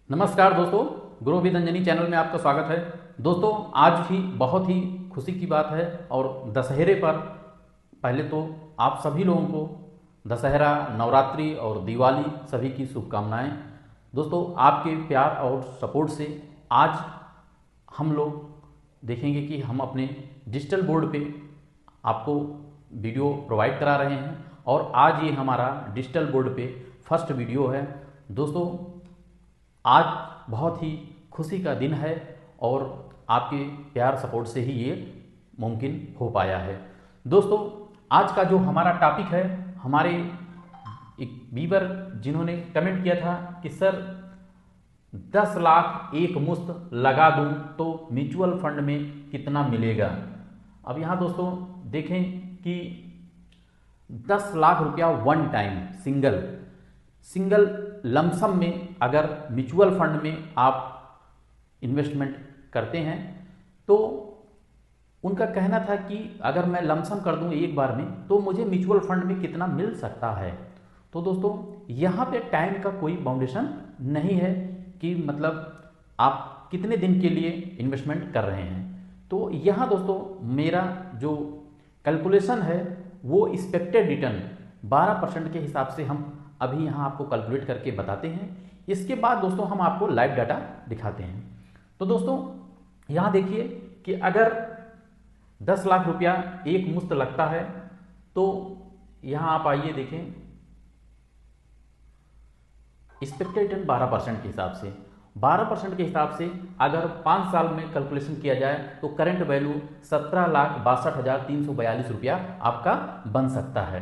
नमस्कार दोस्तों, गुरु विदंजनी चैनल में आपका स्वागत है। दोस्तों, आज भी बहुत ही खुशी की बात है और दशहरे पर पहले तो आप सभी लोगों को दशहरा, नवरात्रि और दिवाली सभी की शुभकामनाएं। दोस्तों, आपके प्यार और सपोर्ट से आज हम लोग देखेंगे कि हम अपने डिजिटल बोर्ड पे आपको वीडियो प्रोवाइड करा रहे हैं और आज ये हमारा डिजिटल बोर्ड पे फर्स्ट वीडियो है। दोस्तों, आज बहुत ही खुशी का दिन है और आपके प्यार सपोर्ट से ही ये मुमकिन हो पाया है। दोस्तों, आज का जो हमारा टॉपिक है, हमारे एक व्यूअर जिन्होंने कमेंट किया था कि सर 10 लाख एक मुश्त लगा दूं तो म्यूचुअल फंड में कितना मिलेगा। अब यहाँ दोस्तों देखें कि 10 लाख रुपया वन टाइम सिंगल लमसम में अगर म्यूचुअल फंड में आप इन्वेस्टमेंट करते हैं तो उनका कहना था कि अगर मैं लमसम कर दूं एक बार में तो मुझे म्यूचुअल फंड में कितना मिल सकता है। तो दोस्तों, यहाँ पे टाइम का कोई बाउंडेशन नहीं है कि मतलब आप कितने दिन के लिए इन्वेस्टमेंट कर रहे हैं। तो यहाँ दोस्तों मेरा जो कैलकुलेशन है वो एक्सपेक्टेड रिटर्न 12% के हिसाब से हम अभी यहाँ आपको कैलकुलेट करके बताते हैं। इसके बाद दोस्तों हम आपको लाइव डाटा दिखाते हैं। तो दोस्तों यहाँ देखिए कि अगर 10 लाख रुपया एक मुश्त लगता है तो यहाँ आप आइए देखें, एक्सपेक्टेड रिटर्न 12% के हिसाब से 12% के हिसाब से अगर 5 साल में कैलकुलेशन किया जाए तो करंट वैल्यू 17,62,342 रुपया आपका बन सकता है।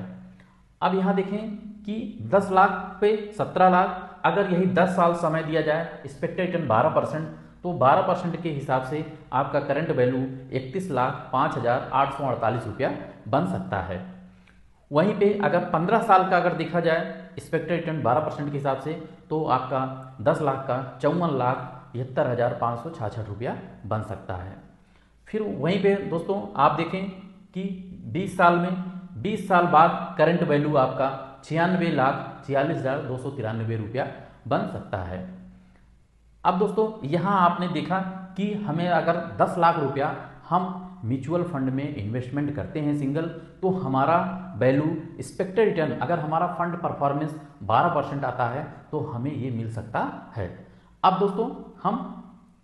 अब यहाँ देखें कि 10 लाख पे 17 लाख, अगर यही 10 साल समय दिया जाए, एक्सपेक्टेड रिटर्न 12%, तो 12% के हिसाब से आपका करंट वैल्यू 31,05,848 रुपया बन सकता है। वहीं पे अगर 15 साल का अगर देखा जाए एक्सपेक्टेड रिटर्न 12% के हिसाब से तो आपका 10 लाख का 54,73,566 रुपया बन सकता है। फिर वहीं पे दोस्तों आप देखें कि 20 साल बाद करंट वैल्यू आपका 96,46,293 रुपया बन सकता है। अब दोस्तों यहाँ आपने देखा कि हमें अगर 10 लाख रुपया हम म्यूचुअल फंड में इन्वेस्टमेंट करते हैं सिंगल, तो हमारा वैल्यू एक्सपेक्टेड रिटर्न अगर हमारा फंड परफॉर्मेंस 12% आता है तो हमें ये मिल सकता है। अब दोस्तों हम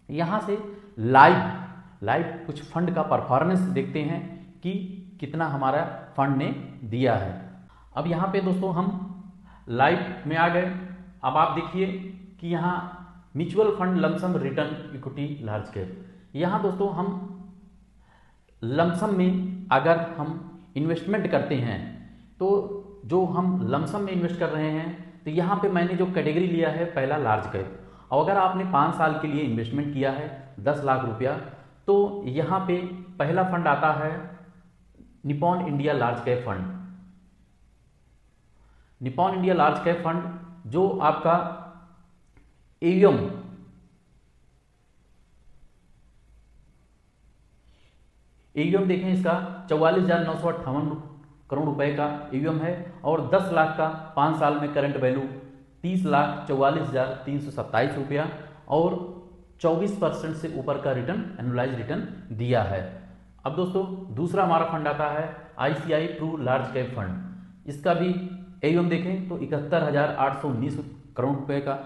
यहाँ से लाइव कुछ फंड का परफॉर्मेंस देखते हैं कि कितना हमारा फंड ने दिया है। अब यहाँ पे दोस्तों हम लाइव में आ गए। अब आप देखिए कि यहाँ mutual fund lump sum return equity large cap, यहाँ दोस्तों हम लमसम में अगर हम इन्वेस्टमेंट करते हैं तो जो हम लमसम में इन्वेस्ट कर रहे हैं तो यहाँ पे मैंने जो कैटेगरी लिया है पहला लार्ज कैप। और अगर आपने 5 साल के लिए इन्वेस्टमेंट किया है 10 लाख रुपया तो यहाँ पे पहला फंड आता है Nippon India large cap fund. Nippon India large cap fund जो आपका एयूएम देखें, इसका 44,958 करोड़ रुपए का एयूएम है और 10 लाख का 5 साल में करंट वैल्यू 30,44,327 रुपया और 24% से ऊपर का रिटर्न एनुअलाइज रिटर्न दिया है। अब दोस्तों दूसरा हमारा फंड आता है ICI pru large cap fund. इसका भी एयूएम देखें तो 71,819 करोड़ रुपए का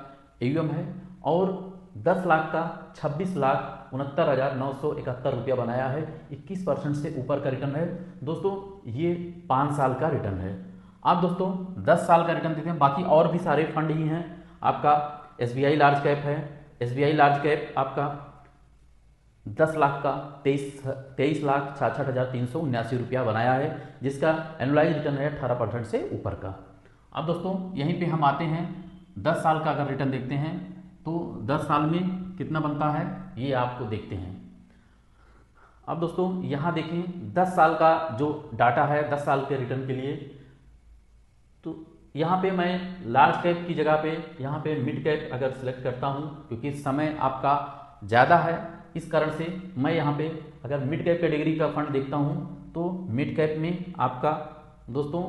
एयूएम है और 10 लाख का 26,69,971 रुपया बनाया है। 21% से ऊपर का रिटर्न है। दोस्तों ये 5 साल का रिटर्न है। आप दोस्तों 10 साल का रिटर्न देते हैं। बाकी और भी सारे फंड ही हैं। आपका एसबीआई लार्ज कैप है। एसबीआई लार्ज कैप आपका 10 लाख का 23,66,379 रुपया बनाया है, जिसका एनुअलाइज रिटर्न है 18% से ऊपर का। अब दोस्तों यहीं पे हम आते हैं 10 साल का अगर रिटर्न देखते हैं तो 10 साल में कितना बनता है ये आपको देखते हैं। अब दोस्तों यहाँ देखें 10 साल का जो डाटा है 10 साल के रिटर्न के लिए, तो यहाँ पे मैं लार्ज कैप की जगह पे यहाँ पे मिड कैप अगर सिलेक्ट करता हूँ क्योंकि समय आपका ज़्यादा है, इस कारण से मैं यहाँ पे अगर मिड कैप कैटेगरी का फंड देखता हूँ तो मिड कैप में आपका दोस्तों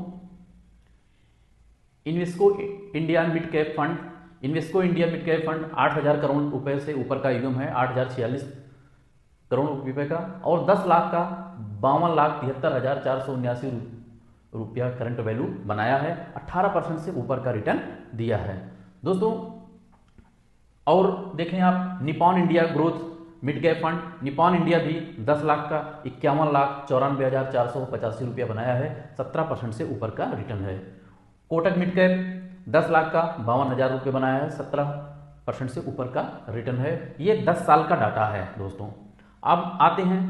Invesco India mid cap fund Invesco India mid cap fund 8,000 crore रुपए से ऊपर का ईवीएम है, 8,046 करोड़ रुपए का, और 10 लाख का 52,73,479 रुपया करंट वैल्यू बनाया है, 18% से ऊपर का रिटर्न दिया है दोस्तों। और देखें आप Nippon India growth mid cap fund, Nippon India भी 10 लाख का 51,94,485 रुपया बनाया है, 17% से ऊपर का रिटर्न है। कोटक मिड कैप 10 लाख का 52,000 रुपये बनाया है, 17% से ऊपर का रिटर्न है। ये 10 साल का डाटा है दोस्तों। अब आते हैं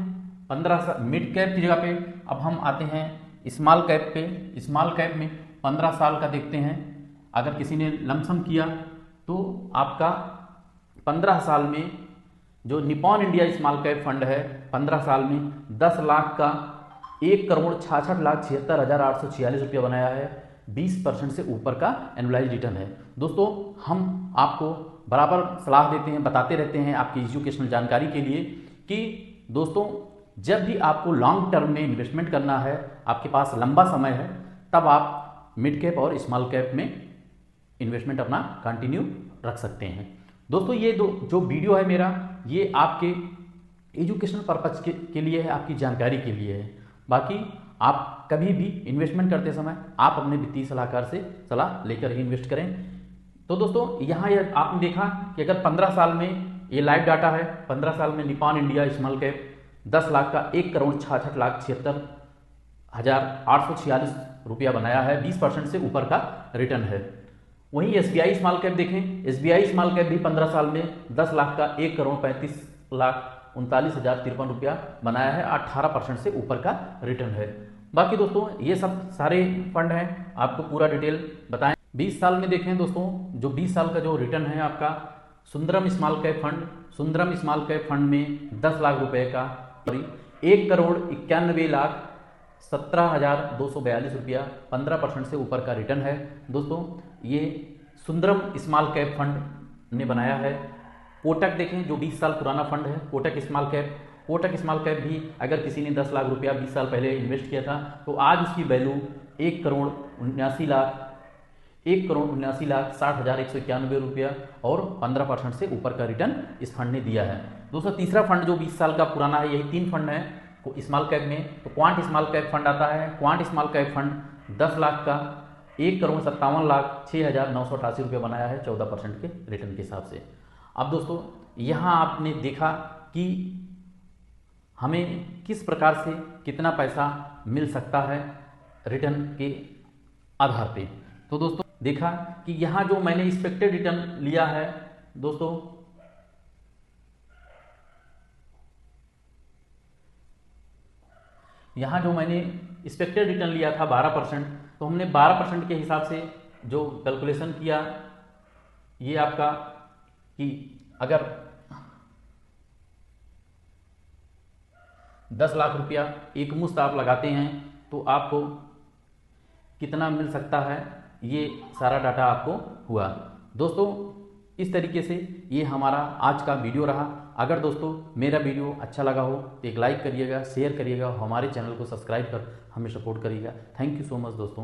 15 मिड कैप की जगह पे, अब हम आते हैं स्मॉल कैप पे। स्मॉल कैप में 15 साल का देखते हैं। अगर किसी ने लमसम किया तो आपका 15 साल में जो Nippon India small cap fund है 15 साल में 10 लाख का 1,66,76,846 रुपया बनाया है, 20% से ऊपर का एनुअलाइज रिटर्न है। दोस्तों हम आपको बराबर सलाह देते हैं, बताते रहते हैं आपकी एजुकेशनल जानकारी के लिए कि दोस्तों जब भी आपको लॉन्ग टर्म में इन्वेस्टमेंट करना है, आपके पास लंबा समय है, तब आप मिड कैप और स्मॉल कैप में इन्वेस्टमेंट अपना कंटिन्यू रख सकते हैं। दोस्तों ये जो वीडियो है मेरा, ये आपके एजुकेशनल पर्पज के लिए है, आपकी जानकारी के लिए है। बाकी आप कभी भी इन्वेस्टमेंट करते समय आप अपने वित्तीय सलाहकार से सलाह लेकर ही इन्वेस्ट करें। तो दोस्तों यहाँ आपने देखा कि अगर 15 साल में, ये लाइव डाटा है, 15 साल में Nippon India small cap 10 lakh का 1,66,76,846 रुपया बनाया है, 20% से ऊपर का रिटर्न है। वहीं एसबीआई स्मॉल कैप देखें, एसबीआई स्मॉल कैप भी 15 साल में 10 लाख का 1,35,39,053 रुपया बनाया है, 18% से ऊपर का रिटर्न है। बाकी दोस्तों ये सब सारे फंड हैं, आपको पूरा डिटेल बताएं। 20 साल में देखें दोस्तों, जो 20 साल का जो रिटर्न है आपका Sundaram small cap fund, Sundaram small cap fund में 10 लाख रुपए का 1,91,17,242 रुपया, 15% से ऊपर का रिटर्न है। दोस्तों ये सुंदरम स्मॉल कैप फंड ने बनाया है। कोटक देखें, जो 20 साल पुराना फंड है, Kotak small cap, Kotak small cap भी अगर किसी ने 10 लाख रुपया 20 साल पहले इन्वेस्ट किया था तो आज उसकी वैल्यू 1,79,60,191 रुपया और 15% से ऊपर का रिटर्न इस फंड ने दिया है। दोस्तों तीसरा फंड जो 20 साल का पुराना है, यही 3 फंड है स्मॉल कैप में, तो क्वांट स्मॉल कैप फंड आता है। Quant small cap fund 10 lakh का 1,57,06,988 रुपये बनाया है, 14% के रिटर्न के हिसाब से। अब दोस्तों यहाँ आपने देखा कि हमें किस प्रकार से कितना पैसा मिल सकता है रिटर्न के आधार पे। तो दोस्तों देखा कि यहाँ जो मैंने एक्सपेक्टेड रिटर्न लिया है दोस्तों, यहाँ जो मैंने एक्सपेक्टेड रिटर्न लिया था 12%, तो हमने 12% के हिसाब से जो कैलकुलेशन किया, ये आपका कि अगर 10 लाख रुपया एक मुश्त आप लगाते हैं तो आपको कितना मिल सकता है, ये सारा डाटा आपको हुआ। दोस्तों इस तरीके से ये हमारा आज का वीडियो रहा। अगर दोस्तों मेरा वीडियो अच्छा लगा हो तो एक लाइक करिएगा, शेयर करिएगा, हमारे चैनल को सब्सक्राइब कर हमें सपोर्ट करिएगा। थैंक यू सो मच दोस्तों।